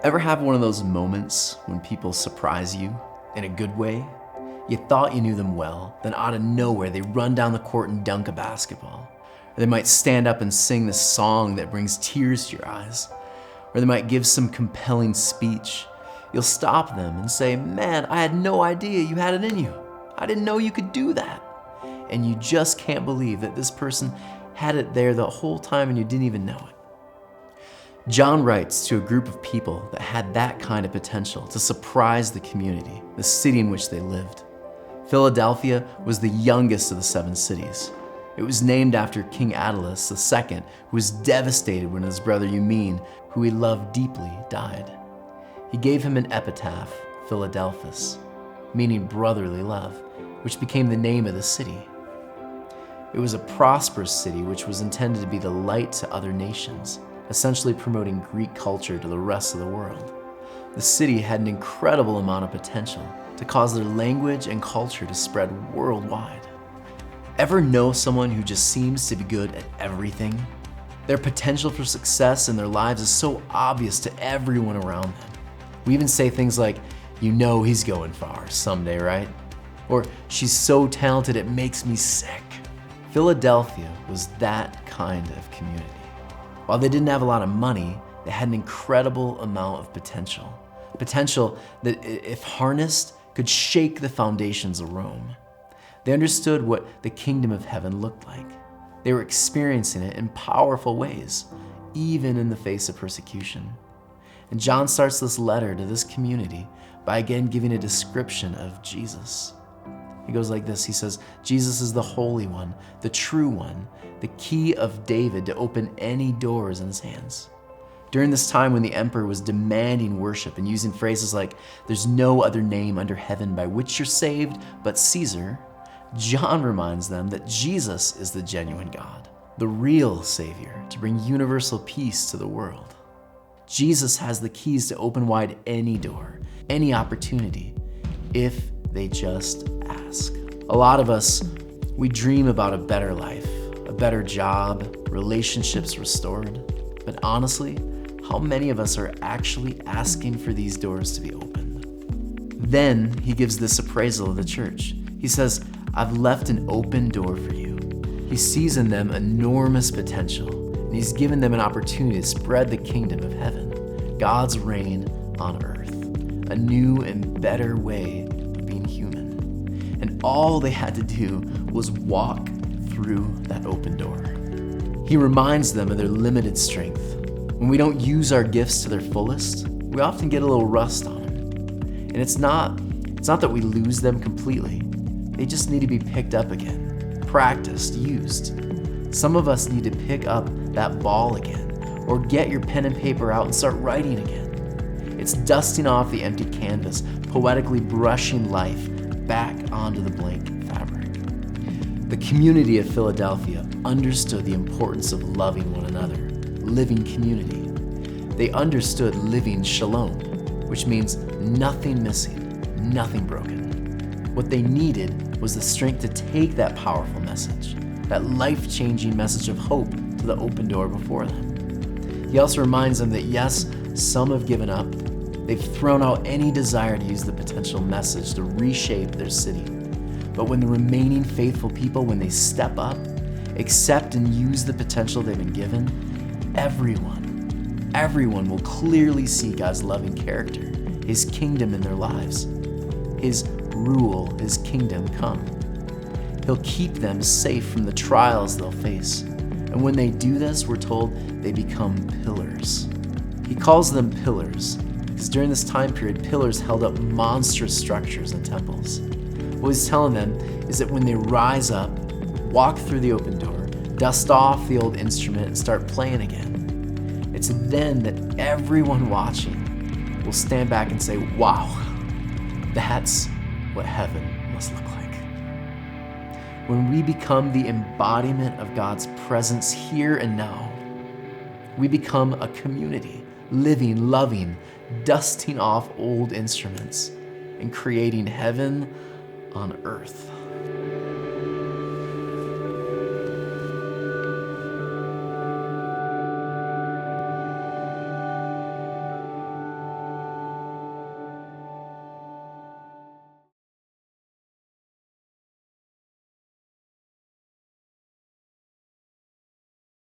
Ever have one of those moments when people surprise you in a good way? You thought you knew them well, then out of nowhere they run down the court and dunk a basketball. Or they might stand up and sing this song that brings tears to your eyes. Or they might give some compelling speech. You'll stop them and say, "Man, I had no idea you had it in you. I didn't know you could do that." And you just can't believe that this person had it there the whole time and you didn't even know it. John writes to a group of people that had that kind of potential to surprise the community, the city in which they lived. Philadelphia was the youngest of the 7 cities. It was named after King Attalus II, who was devastated when his brother Eumenes, who he loved deeply, died. He gave him an epitaph, Philadelphus, meaning brotherly love, which became the name of the city. It was a prosperous city which was intended to be the light to other nations, essentially promoting Greek culture to the rest of the world. The city had an incredible amount of potential to cause their language and culture to spread worldwide. Ever know someone who just seems to be good at everything? Their potential for success in their lives is so obvious to everyone around them. We even say things like, "You know he's going far someday, right?" Or, "She's so talented it makes me sick." Philadelphia was that kind of community. While they didn't have a lot of money, they had an incredible amount of potential. Potential that, if harnessed, could shake the foundations of Rome. They understood what the kingdom of heaven looked like. They were experiencing it in powerful ways, even in the face of persecution. And John starts this letter to this community by again giving a description of Jesus. He goes like this, he says, "Jesus is the Holy One, the true one, the key of David to open any doors in his hands." During this time when the emperor was demanding worship and using phrases like, "There's no other name under heaven by which you're saved but Caesar," John reminds them that Jesus is the genuine God, the real Savior to bring universal peace to the world. Jesus has the keys to open wide any door, any opportunity, if they just ask. A lot of us, we dream about a better life, a better job, relationships restored. But honestly, how many of us are actually asking for these doors to be opened? Then he gives this appraisal of the church. He says, "I've left an open door for you." He sees in them enormous potential, and he's given them an opportunity to spread the kingdom of heaven, God's reign on earth, a new and better way of being human. And all they had to do was walk through that open door. He reminds them of their limited strength. When we don't use our gifts to their fullest, we often get a little rust on them. And it's not that we lose them completely. They just need to be picked up again, practiced, used. Some of us need to pick up that ball again, or get your pen and paper out and start writing again. It's dusting off the empty canvas, poetically brushing life back onto the blank fabric. The community of Philadelphia understood the importance of loving one another, living community. They understood living shalom, which means nothing missing, nothing broken. What they needed was the strength to take that powerful message, that life-changing message of hope, to the open door before them. He also reminds them that yes, some have given up. They've thrown out any desire to use the potential message to reshape their city. But when the remaining faithful people, when they step up, accept and use the potential they've been given, everyone will clearly see God's loving character, his kingdom in their lives, his rule, his kingdom come. He'll keep them safe from the trials they'll face. And when they do this, we're told they become pillars. He calls them pillars because during this time period, pillars held up monstrous structures and temples. What he's telling them is that when they rise up, walk through the open door, dust off the old instrument and start playing again, it's then that everyone watching will stand back and say, "Wow, that's what heaven must look like." When we become the embodiment of God's presence here and now, we become a community, living, loving, dusting off old instruments and creating heaven on earth.